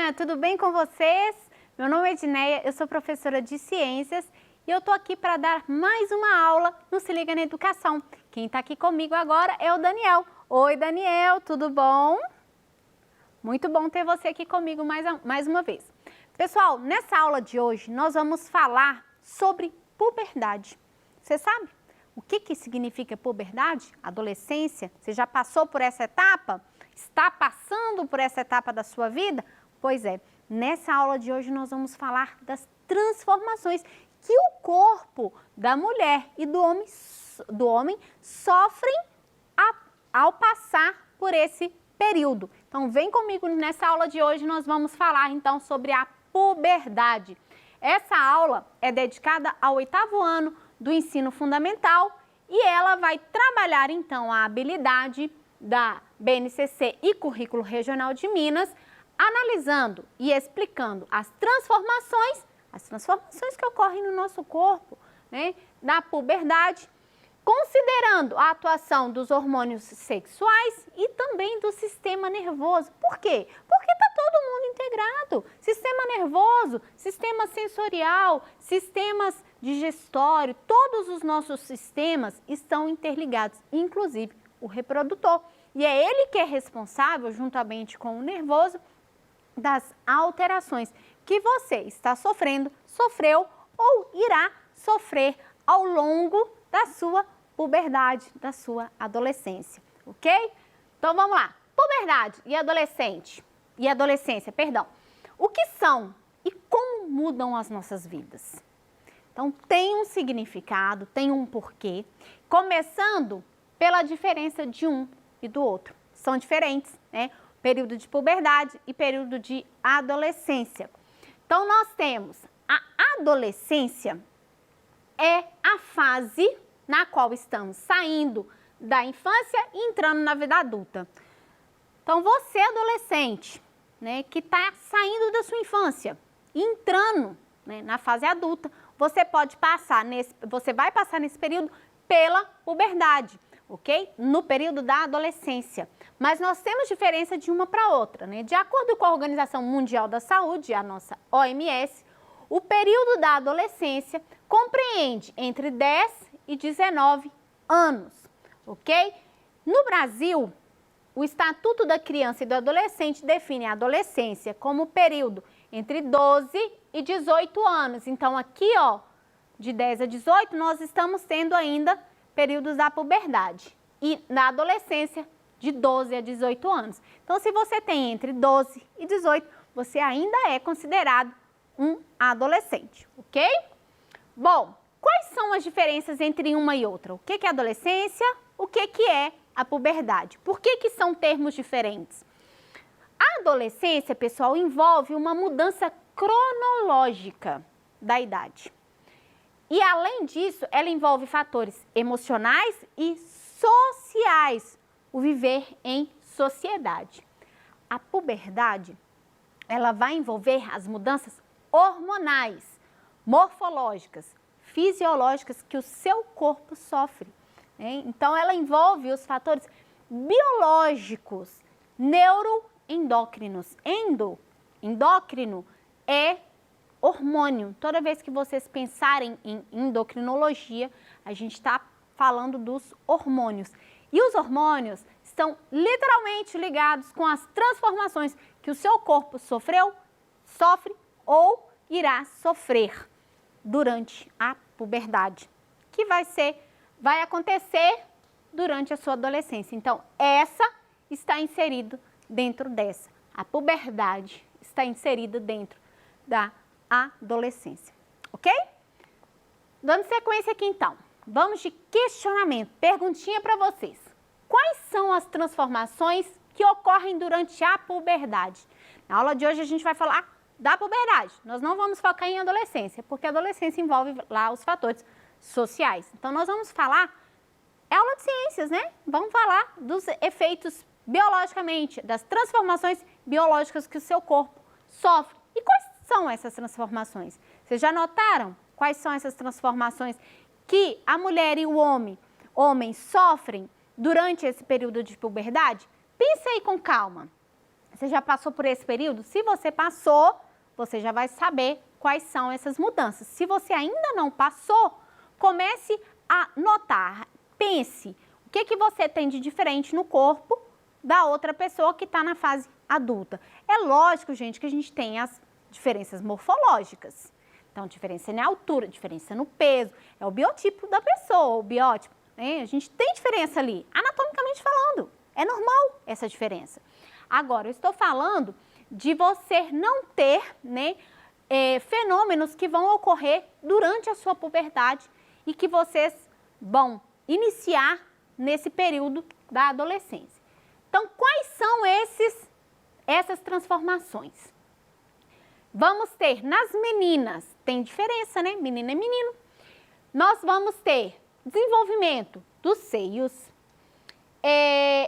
turminha, tudo bem com vocês? Meu nome é Edneia, eu sou professora de Ciências e eu tô aqui para dar mais uma aula no Se Liga na Educação. Quem tá aqui comigo agora é o Daniel. Oi, Daniel, tudo bom? Muito bom ter você aqui comigo mais uma vez. Pessoal, nessa aula de hoje nós vamos falar sobre puberdade. Você sabe o que significa puberdade? Adolescência? Você já passou por essa etapa? Está passando por essa etapa da sua vida? Pois é, nessa aula de hoje nós vamos falar das transformações que o corpo da mulher e do homem sofrem ao passar por esse período. Então vem comigo nessa aula de hoje, nós vamos falar então sobre a puberdade. Essa aula é dedicada ao 8º ano do ensino fundamental e ela vai trabalhar então a habilidade da BNCC e Currículo Regional de Minas, analisando e explicando as transformações que ocorrem no nosso corpo, né, da puberdade, considerando a atuação dos hormônios sexuais e também do sistema nervoso. Por quê? Porque está todo mundo integrado. Sistema nervoso, sistema sensorial, sistemas digestório, todos os nossos sistemas estão interligados, inclusive o reprodutor. E é ele que é responsável, juntamente com o nervoso, das alterações que você está sofrendo, sofreu ou irá sofrer ao longo da sua puberdade, da sua adolescência, ok? Então vamos lá, puberdade e adolescência, perdão. O que são e como mudam as nossas vidas? Então tem um significado, tem um porquê, começando pela diferença de um e do outro. São diferentes, né? Período de puberdade e período de adolescência. Então nós temos a adolescência, é a fase na qual estamos saindo da infância e entrando na vida adulta. Então você adolescente, né, que está saindo da sua infância e entrando, né, na fase adulta, você vai passar nesse período pela puberdade, ok? No período da adolescência. Mas nós temos diferença de uma para outra, né? De acordo com a Organização Mundial da Saúde, a nossa OMS, o período da adolescência compreende entre 10 e 19 anos, ok? No Brasil, o Estatuto da Criança e do Adolescente define a adolescência como o período entre 12 e 18 anos. Então, aqui, ó, de 10 a 18, nós estamos tendo ainda períodos da puberdade. E na adolescência, de 12 a 18 anos. Então, se você tem entre 12 e 18, você ainda é considerado um adolescente, ok? Bom, quais são as diferenças entre uma e outra? O que é adolescência? O que é a puberdade? Por que são termos diferentes? A adolescência, pessoal, envolve uma mudança cronológica da idade. E, além disso, ela envolve fatores emocionais e sociais, o viver em sociedade. A puberdade, ela vai envolver as mudanças hormonais, morfológicas, fisiológicas que o seu corpo sofre, né? Então, ela envolve os fatores biológicos, neuroendócrinos. Endócrino é hormônio. Toda vez que vocês pensarem em endocrinologia, a gente está falando dos hormônios. E os hormônios estão literalmente ligados com as transformações que o seu corpo sofre ou irá sofrer durante a puberdade, que vai acontecer durante a sua adolescência. Então, essa está inserida dentro dessa. A puberdade está inserida dentro da adolescência, ok? Dando sequência aqui então, vamos de questionamento, perguntinha para vocês. Quais são as transformações que ocorrem durante a puberdade? Na aula de hoje a gente vai falar da puberdade, nós não vamos focar em adolescência, porque a adolescência envolve lá os fatores sociais. Então nós vamos falar, é aula de ciências, né? Vamos falar dos efeitos biologicamente, das transformações biológicas que o seu corpo sofre. E quais são essas transformações? Vocês já notaram quais são essas transformações que a mulher e o homem sofrem durante esse período de puberdade? Pensa aí com calma. Você já passou por esse período? Se você passou, você já vai saber quais são essas mudanças. Se você ainda não passou, comece a notar, pense o que você tem de diferente no corpo da outra pessoa que está na fase adulta. É lógico, gente, que a gente tem as diferenças morfológicas. Então, diferença na altura, diferença no peso, é o biotipo da pessoa, o biótipo, né? A gente tem diferença ali, anatomicamente falando. É normal essa diferença. Agora, eu estou falando de você não ter, né, fenômenos que vão ocorrer durante a sua puberdade e que vocês vão iniciar nesse período da adolescência. Então, quais são essas transformações? Vamos ter nas meninas, tem diferença, né? Menina é menino. Nós vamos ter desenvolvimento dos seios,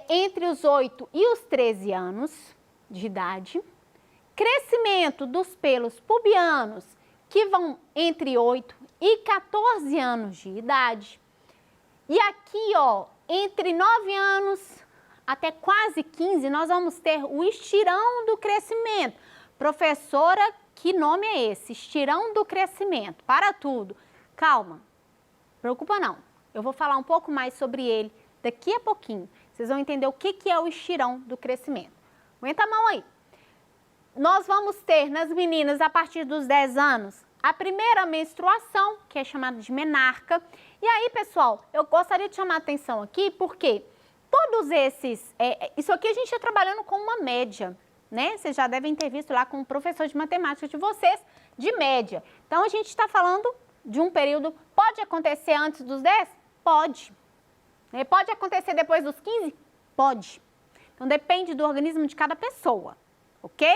entre os 8 e os 13 anos de idade, crescimento dos pelos pubianos, que vão entre 8 e 14 anos de idade, e aqui, ó, entre 9 anos até quase 15, nós vamos ter o estirão do crescimento. Professora, que nome é esse? Estirão do crescimento, para tudo. Calma, preocupa não, eu vou falar um pouco mais sobre ele daqui a pouquinho. Vocês vão entender o que é o estirão do crescimento. Aguenta a mão aí. Nós vamos ter nas meninas, a partir dos 10 anos, a primeira menstruação, que é chamada de menarca. E aí, pessoal, eu gostaria de chamar a atenção aqui, porque todos esses... isso aqui a gente está trabalhando com uma média, né? Vocês já devem ter visto lá com o professor de matemática de vocês, de média. Então, a gente está falando de um período... Pode acontecer antes dos 10? Pode. Pode acontecer depois dos 15? Pode. Então, depende do organismo de cada pessoa, ok?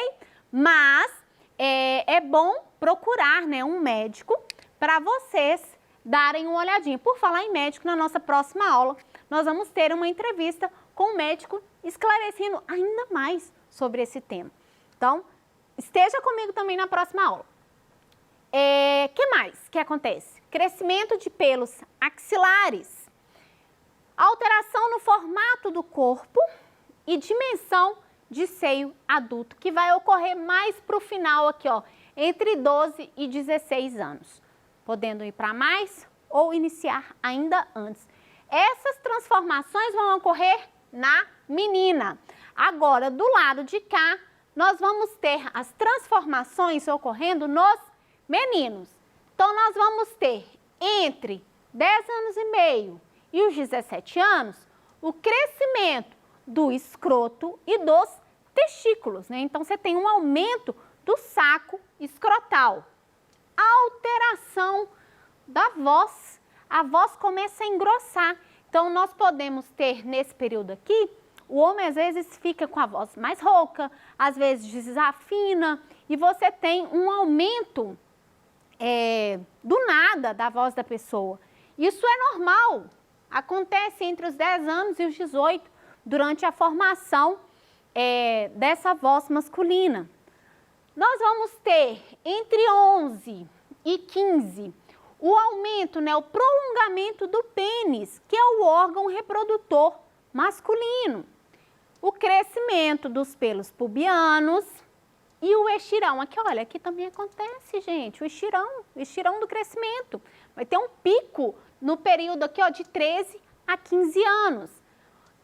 Mas é bom procurar, né, um médico para vocês darem uma olhadinha. Por falar em médico, na nossa próxima aula, nós vamos ter uma entrevista com o médico esclarecendo ainda mais sobre esse tema. Então, esteja comigo também na próxima aula. Que mais que acontece? Crescimento de pelos axilares. Alteração no formato do corpo e dimensão de seio adulto, que vai ocorrer mais para o final aqui, ó, entre 12 e 16 anos, podendo ir para mais ou iniciar ainda antes. Essas transformações vão ocorrer na menina. Agora, do lado de cá, nós vamos ter as transformações ocorrendo nos meninos. Então, nós vamos ter entre 10 anos e meio e os 17 anos, o crescimento do escroto e dos testículos, né? Então, você tem um aumento do saco escrotal. Alteração da voz. A voz começa a engrossar. Então, nós podemos ter nesse período aqui, o homem às vezes fica com a voz mais rouca, às vezes desafina, e você tem um aumento do nada da voz da pessoa. Isso é normal. Acontece entre os 10 anos e os 18, durante a formação dessa voz masculina. Nós vamos ter entre 11 e 15 o aumento, né, o prolongamento do pênis, que é o órgão reprodutor masculino. O crescimento dos pelos pubianos e o estirão. Aqui, olha, aqui também acontece, gente, o estirão do crescimento. Vai ter um pico no período aqui, ó, de 13 a 15 anos.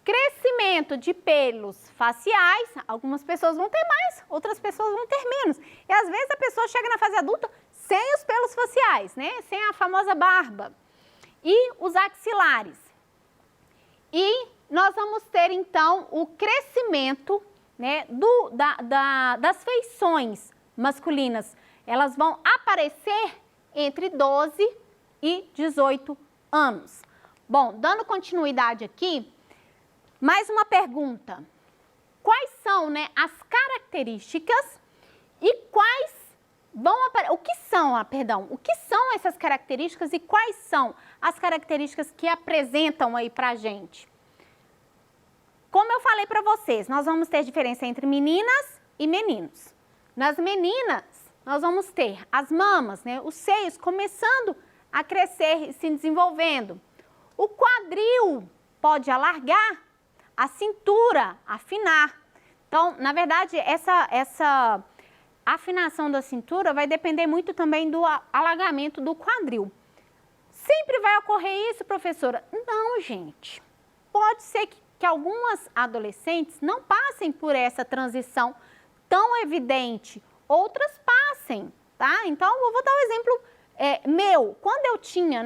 Crescimento de pelos faciais, algumas pessoas vão ter mais, outras pessoas vão ter menos. E às vezes a pessoa chega na fase adulta sem os pelos faciais, né? Sem a famosa barba. E os axilares. E nós vamos ter, então, o crescimento, né, das feições masculinas. Elas vão aparecer entre 12 e 18 anos. Bom, dando continuidade aqui, mais uma pergunta. Quais são, né, as características e quais vão aparecer? O que são essas características e quais são as características que apresentam aí pra gente? Como eu falei para vocês, nós vamos ter diferença entre meninas e meninos. Nas meninas, nós vamos ter as mamas, né, os seios começando a crescer e se desenvolvendo. O quadril pode alargar, a cintura afinar. Então, na verdade, essa afinação da cintura vai depender muito também do alargamento do quadril. Sempre vai ocorrer isso, professora? Não, gente. Pode ser que algumas adolescentes não passem por essa transição tão evidente, outras passem, tá? Então, eu vou dar um exemplo meu. Quando eu tinha,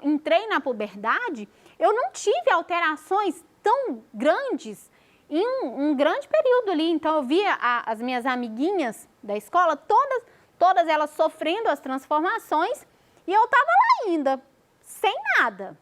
entrei na puberdade, eu não tive alterações tão grandes em um grande período ali. Então, eu via as minhas amiguinhas da escola, todas elas sofrendo as transformações, e eu estava lá ainda, sem nada.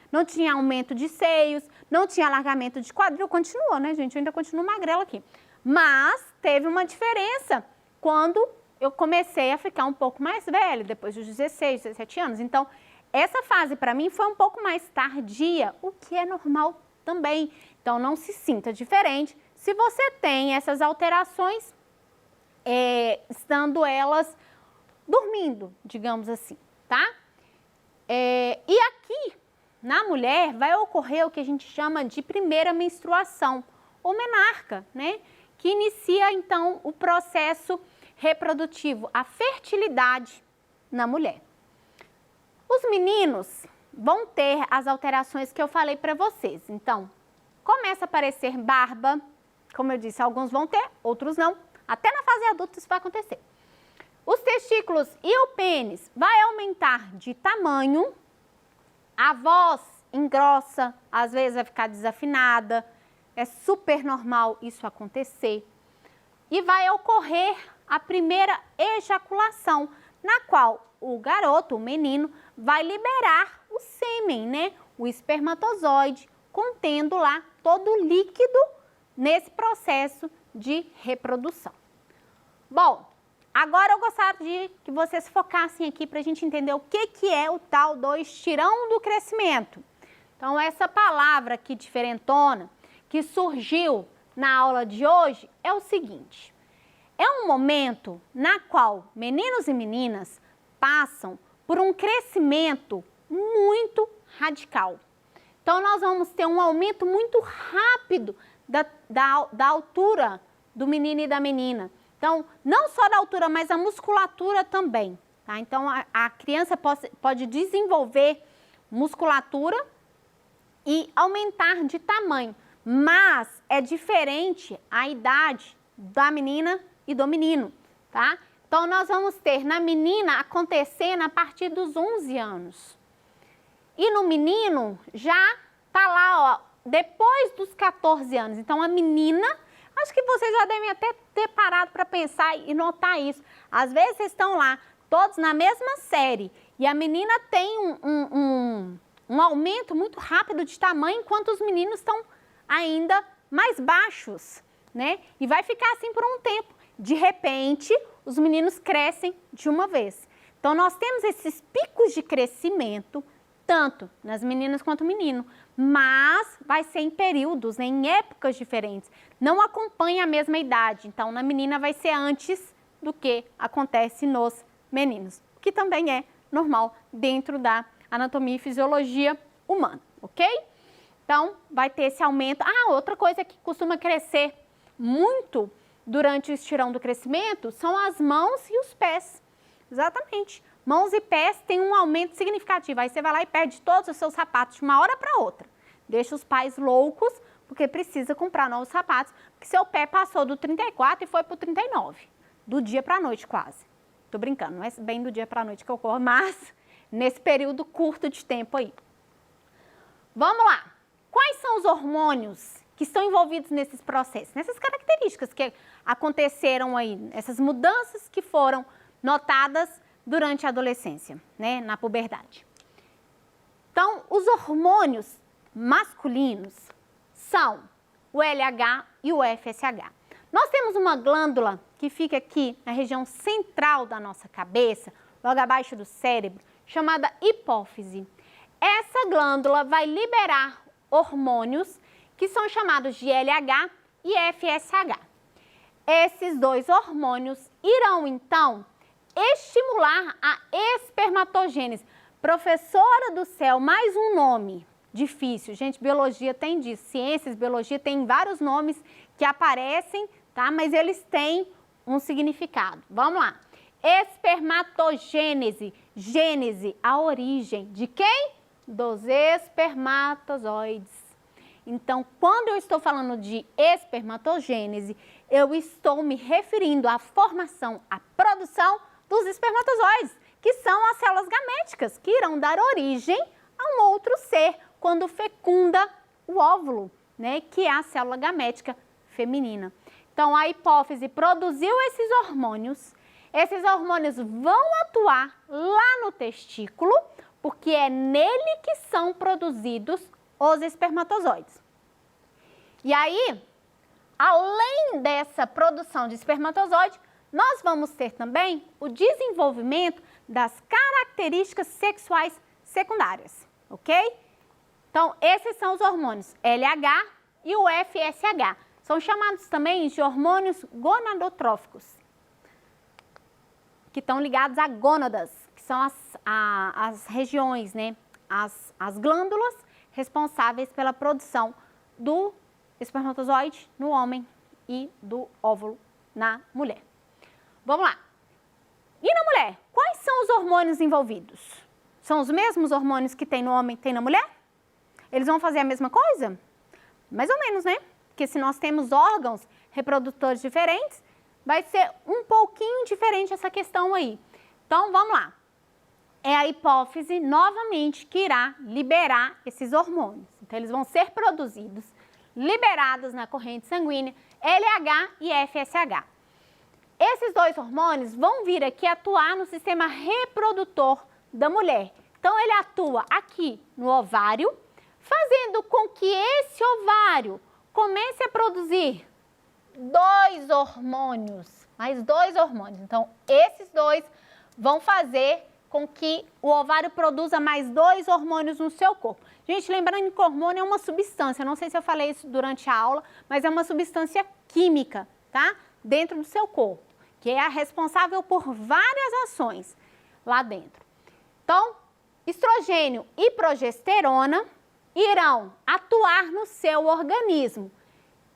Não tinha aumento de seios, não tinha alargamento de quadril, continuou, né, gente? Eu ainda continuo magrela aqui. Mas teve uma diferença quando eu comecei a ficar um pouco mais velha, depois dos 16, 17 anos. Então, essa fase para mim foi um pouco mais tardia, o que é normal também. Então, não se sinta diferente se você tem essas alterações, estando elas dormindo, digamos assim, tá? E aqui, na mulher, vai ocorrer o que a gente chama de primeira menstruação, ou menarca, né? Que inicia, então, o processo reprodutivo, a fertilidade na mulher. Os meninos vão ter as alterações que eu falei para vocês. Então, começa a aparecer barba, como eu disse, alguns vão ter, outros não. Até na fase adulta isso vai acontecer. Os testículos e o pênis vai aumentar de tamanho, a voz engrossa, às vezes vai ficar desafinada, é super normal isso acontecer. E vai ocorrer a primeira ejaculação, na qual o garoto, o menino, vai liberar o sêmen, né? O espermatozoide, contendo lá todo o líquido nesse processo de reprodução. Bom, agora eu gostaria de que vocês focassem aqui para a gente entender o que é o tal do estirão do crescimento. Então, essa palavra aqui diferentona, que surgiu na aula de hoje, é o seguinte: é um momento na qual meninos e meninas passam por um crescimento muito radical. Então, nós vamos ter um aumento muito rápido da altura do menino e da menina. Então, não só da altura, mas a musculatura também, tá? Então, a criança pode desenvolver musculatura e aumentar de tamanho, mas é diferente a idade da menina e do menino, tá? Então, nós vamos ter na menina acontecendo a partir dos 11 anos. E no menino já tá lá, ó, depois dos 14 anos. Então, a menina, acho que vocês já devem até ter parado para pensar e notar isso. Às vezes, vocês estão lá, todos na mesma série, e a menina tem um aumento muito rápido de tamanho, enquanto os meninos estão ainda mais baixos, né? E vai ficar assim por um tempo. De repente, os meninos crescem de uma vez. Então, nós temos esses picos de crescimento, tanto nas meninas quanto no menino, mas vai ser em períodos, né, em épocas diferentes. Não acompanha a mesma idade. Então, na menina vai ser antes do que acontece nos meninos, o que também é normal dentro da anatomia e fisiologia humana, ok? Então, vai ter esse aumento. Ah, outra coisa que costuma crescer muito durante o estirão do crescimento são as mãos e os pés. Exatamente. Mãos e pés têm um aumento significativo. Aí você vai lá e perde todos os seus sapatos de uma hora para outra. Deixa os pais loucos, porque precisa comprar novos sapatos, porque seu pé passou do 34 e foi para o 39. Do dia para a noite, quase. Tô brincando, não é bem do dia para a noite que ocorre, mas nesse período curto de tempo aí. Vamos lá. Quais são os hormônios que estão envolvidos nesses processos, nessas características que aconteceram aí, essas mudanças que foram notadas durante a adolescência, né, na puberdade? Então, os hormônios masculinos são o LH e o FSH. Nós temos uma glândula que fica aqui na região central da nossa cabeça, logo abaixo do cérebro, chamada hipófise. Essa glândula vai liberar hormônios que são chamados de LH e FSH. Esses dois hormônios irão, então, estimular a espermatogênese. Professora do céu, mais um nome. difícil. Gente, biologia tem disso, ciências, biologia tem vários nomes que aparecem, tá? Mas eles têm um significado. Vamos lá. Espermatogênese, gênese, a origem de quem? Dos espermatozoides. Então, quando eu estou falando de espermatogênese, eu estou me referindo à formação, à produção dos espermatozoides, que são as células gaméticas, que irão dar origem a um outro ser quando fecunda o óvulo, né, que é a célula gamética feminina. Então, a hipófise produziu esses hormônios vão atuar lá no testículo, porque é nele que são produzidos os espermatozoides. E aí, além dessa produção de espermatozoide, nós vamos ter também o desenvolvimento das características sexuais secundárias, ok? Então, esses são os hormônios LH e o FSH. São chamados também de hormônios gonadotróficos, que estão ligados a gônadas, que são as regiões, né? As glândulas responsáveis pela produção do espermatozoide no homem e do óvulo na mulher. Vamos lá. E na mulher, quais são os hormônios envolvidos? São os mesmos hormônios que tem no homem, tem na mulher? Eles vão fazer a mesma coisa? Mais ou menos, né? Porque se nós temos órgãos reprodutores diferentes, vai ser um pouquinho diferente essa questão aí. Então, vamos lá. É a hipófise, novamente, que irá liberar esses hormônios. Então, eles vão ser produzidos, liberados na corrente sanguínea, LH e FSH. Esses dois hormônios vão vir aqui atuar no sistema reprodutor da mulher. Então, ele atua aqui no ovário, fazendo com que esse ovário comece a produzir dois hormônios, mais dois hormônios. Então, esses dois vão fazer com que o ovário produza mais dois hormônios no seu corpo. Gente, lembrando que o hormônio é uma substância, não sei se eu falei isso durante a aula, mas é uma substância química, tá? Dentro do seu corpo, que é a responsável por várias ações lá dentro. Então, estrogênio e progesterona irão atuar no seu organismo,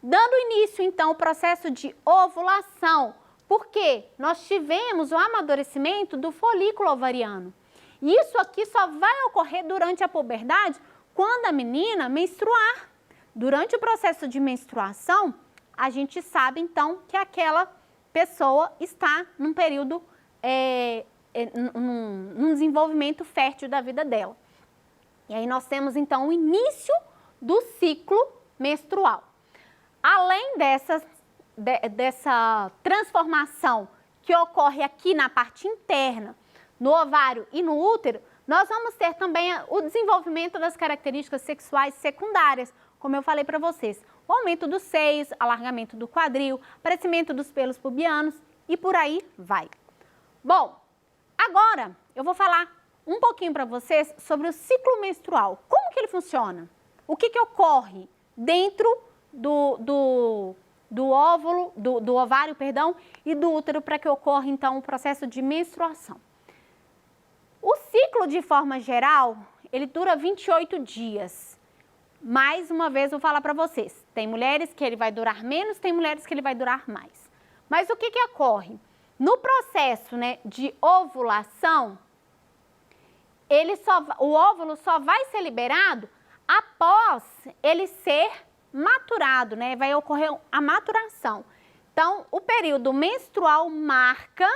dando início, então, ao processo de ovulação, porque nós tivemos o amadurecimento do folículo ovariano. E isso aqui só vai ocorrer durante a puberdade, quando a menina menstruar. Durante o processo de menstruação, a gente sabe, então, que aquela pessoa está num período, num desenvolvimento fértil da vida dela. E aí nós temos, então, o início do ciclo menstrual. Além dessa transformação que ocorre aqui na parte interna, no ovário e no útero, nós vamos ter também o desenvolvimento das características sexuais secundárias, como eu falei para vocês. O aumento dos seios, alargamento do quadril, aparecimento dos pelos pubianos e por aí vai. Bom, agora eu vou falar um pouquinho para vocês sobre o ciclo menstrual. Como que ele funciona? O que ocorre dentro do óvulo, do ovário, perdão, e do útero para que ocorra, então, o processo de menstruação. O ciclo, de forma geral, ele dura 28 dias. Mais uma vez, vou falar para vocês. Tem mulheres que ele vai durar menos, tem mulheres que ele vai durar mais. Mas o que ocorre? No processo, né, de ovulação, o óvulo só vai ser liberado após ele ser maturado, né? Vai ocorrer a maturação. Então, o período menstrual marca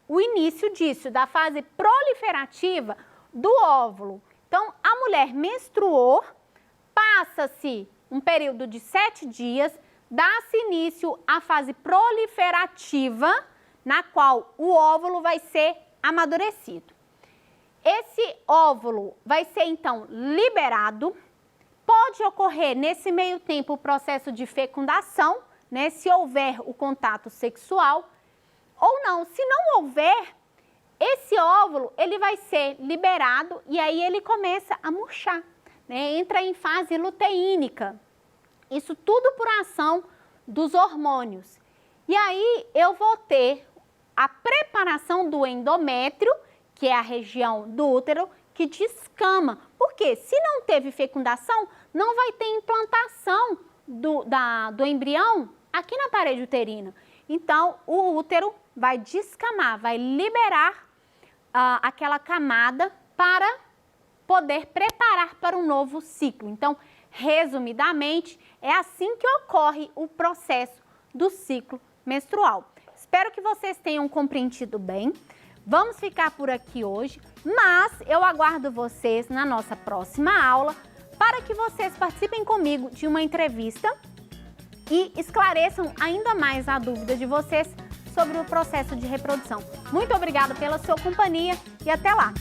o início disso, da fase proliferativa do óvulo. Então, a mulher menstruou, passa-se um período de 7 dias, dá-se início à fase proliferativa, na qual o óvulo vai ser amadurecido. Esse óvulo vai ser, então, liberado. Pode ocorrer, nesse meio tempo, o processo de fecundação, né, se houver o contato sexual, ou não. Se não houver, esse óvulo, ele vai ser liberado e aí ele começa a murchar, né, entra em fase luteínica. Isso tudo por ação dos hormônios. E aí eu vou ter a preparação do endométrio, que é a região do útero, que descama. Porque se não teve fecundação, não vai ter implantação do embrião aqui na parede uterina. Então, o útero vai descamar, vai liberar aquela camada para poder preparar para um novo ciclo. Então, resumidamente, é assim que ocorre o processo do ciclo menstrual. Espero que vocês tenham compreendido bem. Vamos ficar por aqui hoje, mas eu aguardo vocês na nossa próxima aula para que vocês participem comigo de uma entrevista e esclareçam ainda mais a dúvida de vocês sobre o processo de reprodução. Muito obrigada pela sua companhia e até lá!